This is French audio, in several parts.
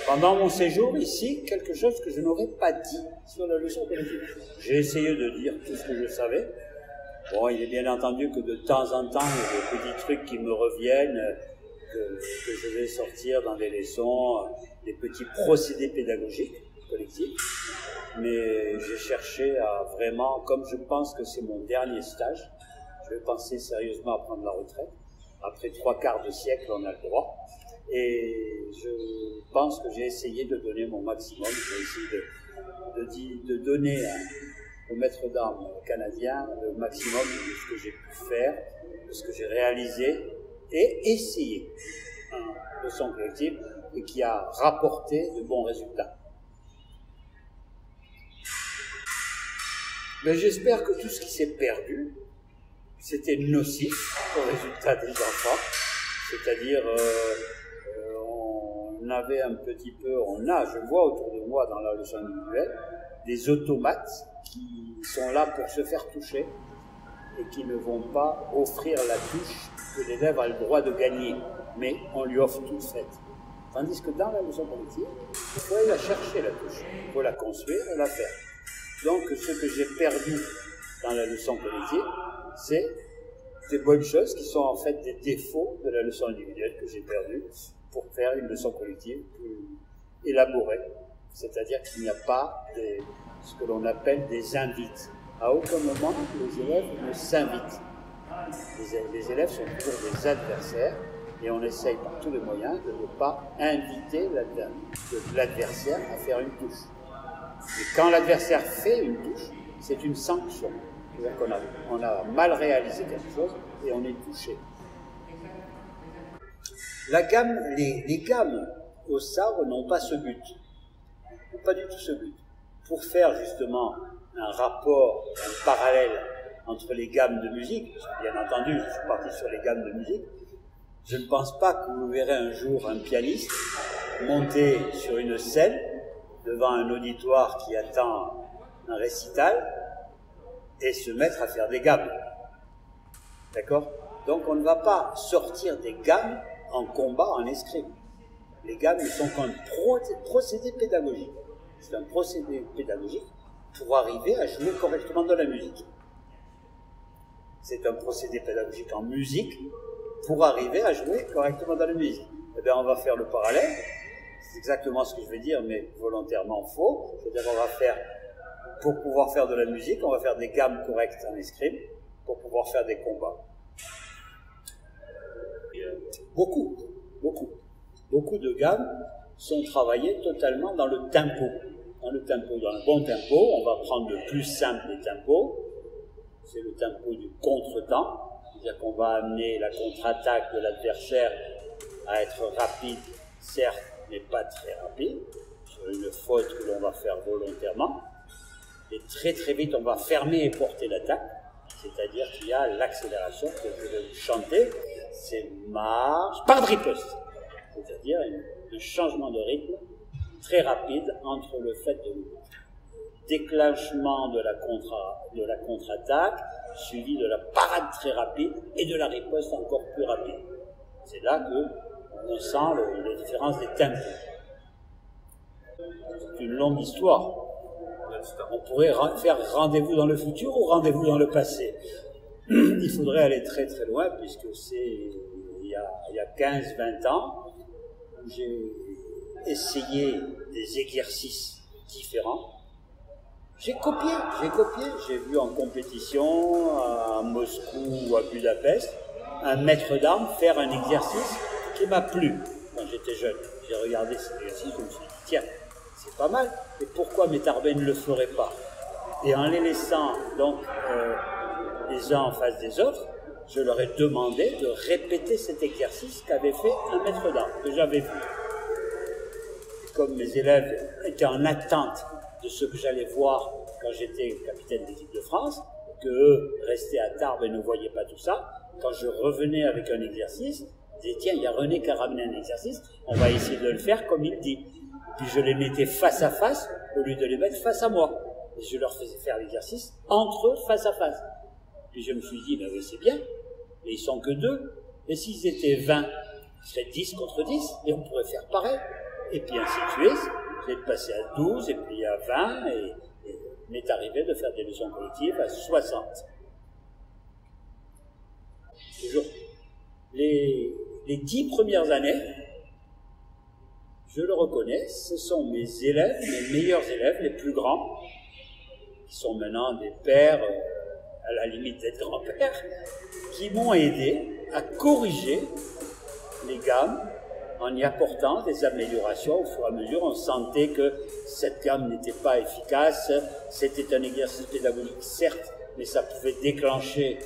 pendant mon séjour ici, quelque chose que je n'aurais pas dit sur la leçon collective. J'ai essayé de dire tout ce que je savais. Bon, il est bien entendu que de temps en temps, il y a des petits trucs qui me reviennent, que je vais sortir dans des leçons, des petits procédés pédagogiques collectifs. Mais j'ai cherché à vraiment, comme je pense que c'est mon dernier stage, je vais penser sérieusement à prendre la retraite. Après 3/4 de siècle, on a le droit. Et je pense que j'ai essayé de donner mon maximum. J'ai essayé de donner au maître d'armes canadien le maximum de ce que j'ai pu faire, de ce que j'ai réalisé et essayé en leçon collective et qui a rapporté de bons résultats. Mais j'espère que tout ce qui s'est perdu, c'était nocif au résultat des enfants, c'est-à-dire on avait un petit peu, je vois autour de moi dans la leçon individuelle, des automates qui sont là pour se faire toucher et qui ne vont pas offrir la touche que l'élève a le droit de gagner, mais on lui offre toute faite. Tandis que dans la leçon collective, il faut aller la chercher la touche, il faut la construire et la faire. Donc ce que j'ai perdu dans la leçon collective, c'est des bonnes choses qui sont en fait des défauts de la leçon individuelle que j'ai perdu pour faire une leçon collective plus élaborée. C'est-à-dire qu'il n'y a pas ce que l'on appelle des invites. À aucun moment, les élèves ne s'invitent. Les élèves sont toujours des adversaires et on essaye par tous les moyens de ne pas inviter l'adversaire à faire une touche. Et quand l'adversaire fait une touche, c'est une sanction. C'est-à-dire qu'on a mal réalisé quelque chose et on est touché. Les gammes au sabre n'ont pas ce but. Pas du tout ce but. Pour faire justement un rapport, un parallèle entre les gammes de musique, bien entendu, je suis parti sur les gammes de musique, je ne pense pas que vous verrez un jour un pianiste monter sur une scène devant un auditoire qui attend un récital et se mettre à faire des gammes. D'accord? Donc on ne va pas sortir des gammes en combat, en escrime. Les gammes ne sont qu'un procédé pédagogique. C'est un procédé pédagogique pour arriver à jouer correctement de la musique. C'est un procédé pédagogique en musique pour arriver à jouer correctement dans la musique. Eh bien, on va faire le parallèle. C'est exactement ce que je vais dire, mais volontairement faux. C'est-à-dire qu'on va faire, pour pouvoir faire de la musique, on va faire des gammes correctes en escrime pour pouvoir faire des combats. Beaucoup de gammes sont travaillées totalement dans le tempo. Dans un bon tempo, on va prendre le plus simple des tempos. C'est le tempo du contre-temps. C'est-à-dire qu'on va amener la contre-attaque de l'adversaire à être rapide, certes, mais pas très rapide, sur une faute que l'on va faire volontairement. Et très très vite, on va fermer et porter l'attaque. C'est-à-dire qu'il y a l'accélération que je vais vous chanter, c'est marche par riposte. C'est-à-dire un changement de rythme très rapide entre le fait de déclenchement de la contre-attaque, suivi de la parade très rapide et de la riposte encore plus rapide. C'est là qu'on sent la différence des tempos. C'est une longue histoire. On pourrait faire rendez-vous dans le futur ou rendez-vous dans le passé. Il faudrait aller très très loin puisque c'est il y a 15-20 ans où j'ai essayé des exercices différents. J'ai copié, j'ai vu en compétition à Moscou ou à Budapest un maître d'armes faire un exercice qui m'a plu quand j'étais jeune. J'ai regardé cet exercice, je me suis dit tiens, c'est pas mal, et pourquoi mes tarbais ne le feraient pas? Et en les laissant donc les uns en face des autres, je leur ai demandé de répéter cet exercice qu'avait fait un maître d'armes, que j'avais vu. Comme mes élèves étaient en attente de ce que j'allais voir quand j'étais capitaine d'équipe de France, qu'eux restaient à Tarbes et ne voyaient pas tout ça, quand je revenais avec un exercice, je disais tiens, il y a René qui a ramené un exercice, on va essayer de le faire comme il dit. Puis je les mettais face à face au lieu de les mettre face à moi. Et je leur faisais faire l'exercice entre eux, face à face. Puis je me suis dit, ben oui, c'est bien, mais ils sont que 2. Et s'ils étaient 20, ils seraient 10 contre 10, et on pourrait faire pareil. et puis ainsi de suite. J'ai passé à 12, et puis à 20, et il m'est arrivé de faire des leçons collectives à 60. Toujours. Les 10 premières années, je le reconnais, ce sont mes élèves, mes meilleurs élèves, les plus grands, qui sont maintenant des pères, à la limite d'être grands-pères, qui m'ont aidé à corriger les gammes en y apportant des améliorations. Au fur et à mesure, on sentait que cette gamme n'était pas efficace. C'était un exercice pédagogique, certes, mais ça pouvait déclencher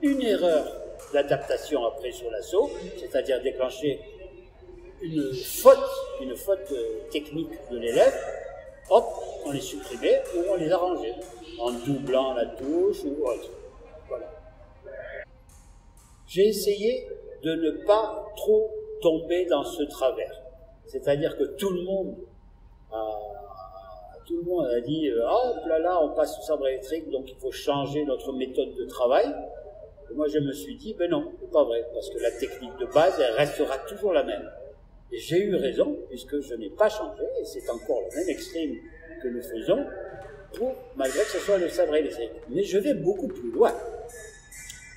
une erreur d'adaptation après sur l'assaut, c'est-à-dire déclencher une faute technique de l'élève. Hop, on les supprimait ou on les arrangeait en doublant la touche ou autre. Voilà. J'ai essayé de ne pas trop tomber dans ce travers. C'est-à-dire que tout le monde a dit hop là, on passe au sabre électrique, donc il faut changer notre méthode de travail. Et moi je me suis dit, ben non, c'est pas vrai, parce que la technique de base, elle restera toujours la même. Et j'ai eu raison, puisque je n'ai pas changé, et c'est encore le même escrime que nous faisons, malgré que ce soit le sabre électrique. Mais je vais beaucoup plus loin,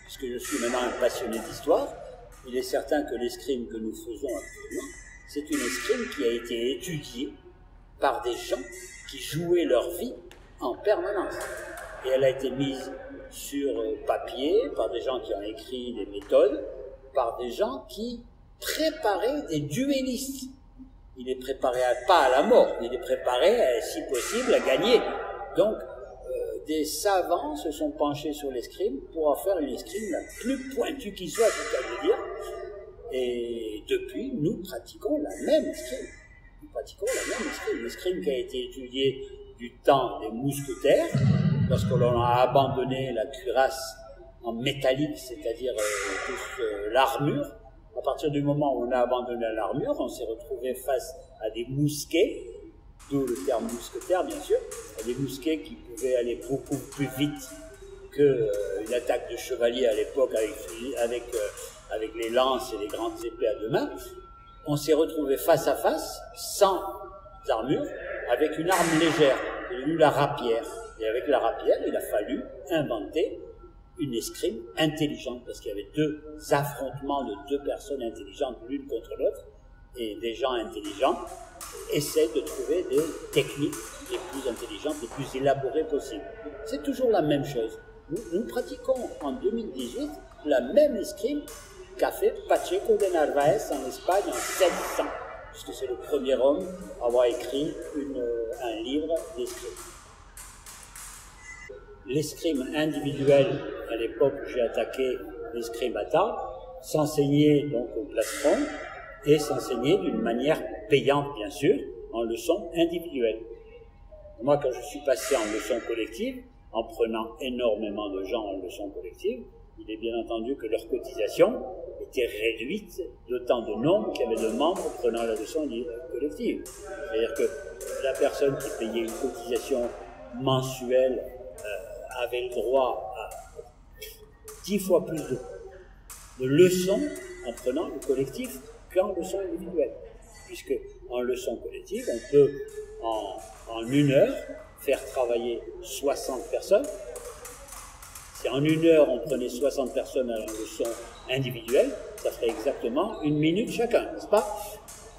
puisque je suis maintenant un passionné d'histoire. Il est certain que l'escrime que nous faisons actuellement, c'est une escrime qui a été étudiée par des gens qui jouaient leur vie en permanence. Et elle a été mise sur papier par des gens qui ont écrit des méthodes, par des gens qui préparaient des duellistes. Il les préparait pas à la mort, il les préparait, si possible, à gagner. Donc, des savants se sont penchés sur l'escrime pour en faire une escrime la plus pointue qui soit, c'est à le dire. Et depuis, nous pratiquons la même escrime. L'escrime qui a été étudiée du temps des mousquetaires, lorsque l'on a abandonné la cuirasse en métallique, c'est-à-dire l'armure. À partir du moment où on a abandonné l'armure, on s'est retrouvé face à des mousquets, d'où le terme mousquetaire bien sûr, à des mousquets qui pouvaient aller beaucoup plus vite qu'une attaque de chevalier à l'époque avec les lances et les grandes épées à deux mains. On s'est retrouvé face à face, sans armure, avec une arme légère, la rapière. Et avec la rapière, il a fallu inventer une escrime intelligente, parce qu'il y avait deux affrontements de deux personnes intelligentes l'une contre l'autre, et des gens intelligents essaient de trouver des techniques les plus intelligentes, les plus élaborées possibles. C'est toujours la même chose. Nous pratiquons en 2018 la même escrime qu'a fait Pacheco de Narvaez en Espagne en 1700, puisque c'est le premier homme à avoir écrit un livre d'escrime. L'escrime individuelle, à l'époque où j'ai attaqué l'escrime à table, s'enseignait donc au plastron et s'enseignait d'une manière payante, bien sûr, en leçon individuelle. Moi, quand je suis passé en leçon collective, en prenant énormément de gens en leçon collective, il est bien entendu que leur cotisation était réduite d'autant de nombre qu'il y avait de membres prenant la leçon collective. C'est-à-dire que la personne qui payait une cotisation mensuelle avait le droit à 10 fois plus de leçons en prenant le collectif qu'en leçon individuelle. Puisque en leçon collective, on peut en 1 heure faire travailler 60 personnes. Si en 1 heure on prenait 60 personnes à la leçon individuelle, ça ferait exactement 1 minute chacun, n'est-ce pas?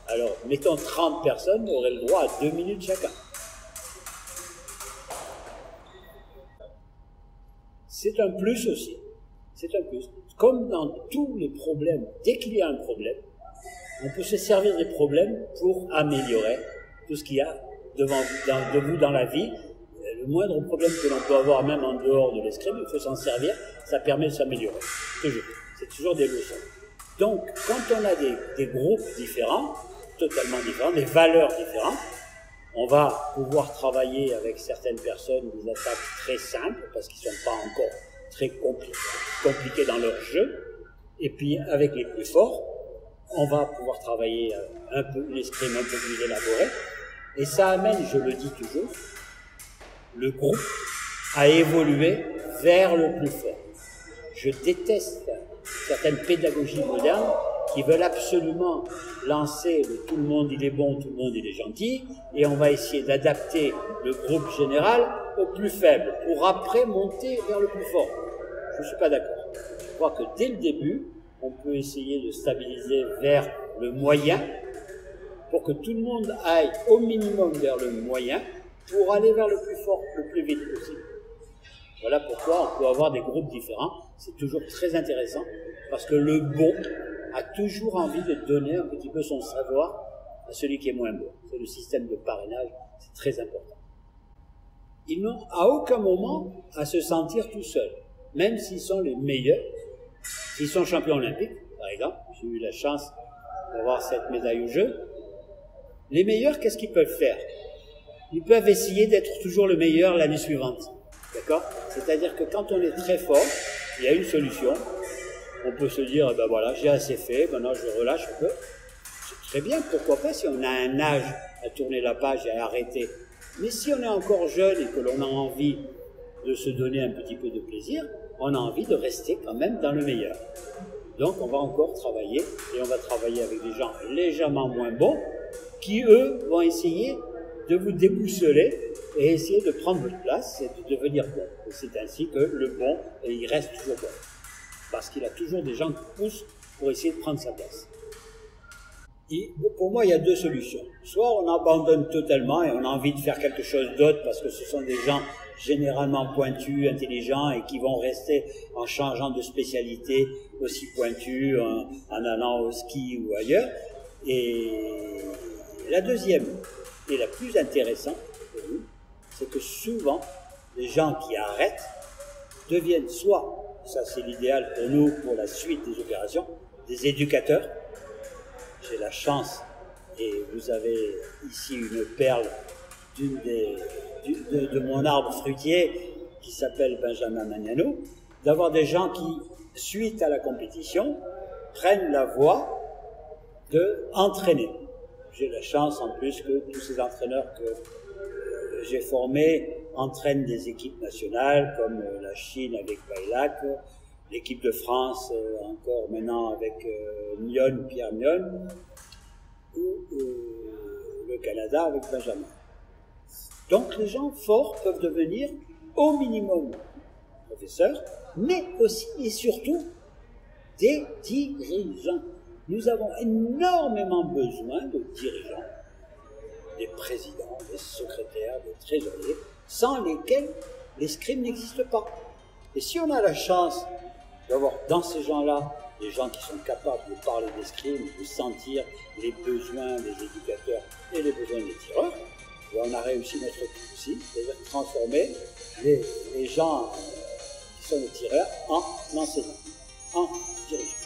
Alors, mettons 30 personnes auraient le droit à 2 minutes chacun. C'est un plus aussi. C'est un plus. Comme dans tous les problèmes, dès qu'il y a un problème, on peut se servir des problèmes pour améliorer tout ce qu'il y a de vous dans la vie. Le moindre problème que l'on peut avoir, même en dehors de l'escrime, il faut s'en servir, ça permet de s'améliorer. Toujours. C'est toujours des leçons. Donc, quand on a des groupes différents, totalement différents, des valeurs différentes, on va pouvoir travailler avec certaines personnes des attaques très simples, parce qu'ils ne sont pas encore très compliqués dans leur jeu. Et puis, avec les plus forts, on va pouvoir travailler un peu l'escrime un peu plus élaboré. Et ça amène, je le dis toujours, le groupe à évoluer vers le plus fort. Je déteste certaines pédagogies modernes qui qui veulent absolument lancer le tout le monde il est bon, tout le monde il est gentil, et on va essayer d'adapter le groupe général au plus faible, pour après monter vers le plus fort. Je ne suis pas d'accord. Je crois que dès le début, on peut essayer de stabiliser vers le moyen, pour que tout le monde aille au minimum vers le moyen, pour aller vers le plus fort, le plus vite possible. Voilà pourquoi on peut avoir des groupes différents. C'est toujours très intéressant, parce que le bon a toujours envie de donner un petit peu son savoir à celui qui est moins bon. C'est le système de parrainage, c'est très important. Ils n'ont à aucun moment à se sentir tout seuls, même s'ils sont les meilleurs, s'ils sont champions olympiques, par exemple. J'ai eu la chance d'avoir cette médaille au jeu. Les meilleurs, qu'est-ce qu'ils peuvent faire? Ils peuvent essayer d'être toujours le meilleur l'année suivante. D'accord? C'est-à-dire que quand on est très fort, il y a une solution. On peut se dire, ben voilà, j'ai assez fait, maintenant je relâche un peu. C'est très bien, pourquoi pas, si on a un âge à tourner la page et à arrêter. Mais si on est encore jeune et que l'on a envie de se donner un petit peu de plaisir, on a envie de rester quand même dans le meilleur. Donc on va encore travailler, et on va travailler avec des gens légèrement moins bons, qui eux vont essayer de vous déboussoler et essayer de prendre votre place et de devenir bon. Et c'est ainsi que le bon, il reste toujours bon. Parce qu'il a toujours des gens qui poussent pour essayer de prendre sa place. Et pour moi, il y a deux solutions. Soit on abandonne totalement et on a envie de faire quelque chose d'autre parce que ce sont des gens généralement pointus, intelligents et qui vont rester en changeant de spécialité aussi pointus, en allant au ski ou ailleurs. Et la deuxième, et la plus intéressante pour nous, c'est que souvent, les gens qui arrêtent deviennent soit, ça c'est l'idéal pour nous, pour la suite des opérations, des éducateurs. J'ai la chance, et vous avez ici une perle de mon arbre fruitier qui s'appelle Benjamin Magnano, d'avoir des gens qui, suite à la compétition, prennent la voie d'entraîner. J'ai la chance en plus que tous ces entraîneurs que j'ai formés entraînent des équipes nationales comme la Chine avec Bailac, l'équipe de France encore maintenant avec Mion, Pierre Mion, ou le Canada avec Benjamin. Donc les gens forts peuvent devenir au minimum professeurs, mais aussi et surtout des dirigeants. Nous avons énormément besoin de dirigeants, des présidents, des secrétaires, des trésoriers, sans lesquels l'escrime n'existe pas. Et si on a la chance d'avoir dans ces gens-là des gens qui sont capables de parler d'escrime, de sentir les besoins des éducateurs et les besoins des tireurs, et on a réussi notre truc aussi, c'est-à-dire transformer les gens qui sont les tireurs en enseignants, en dirigeants.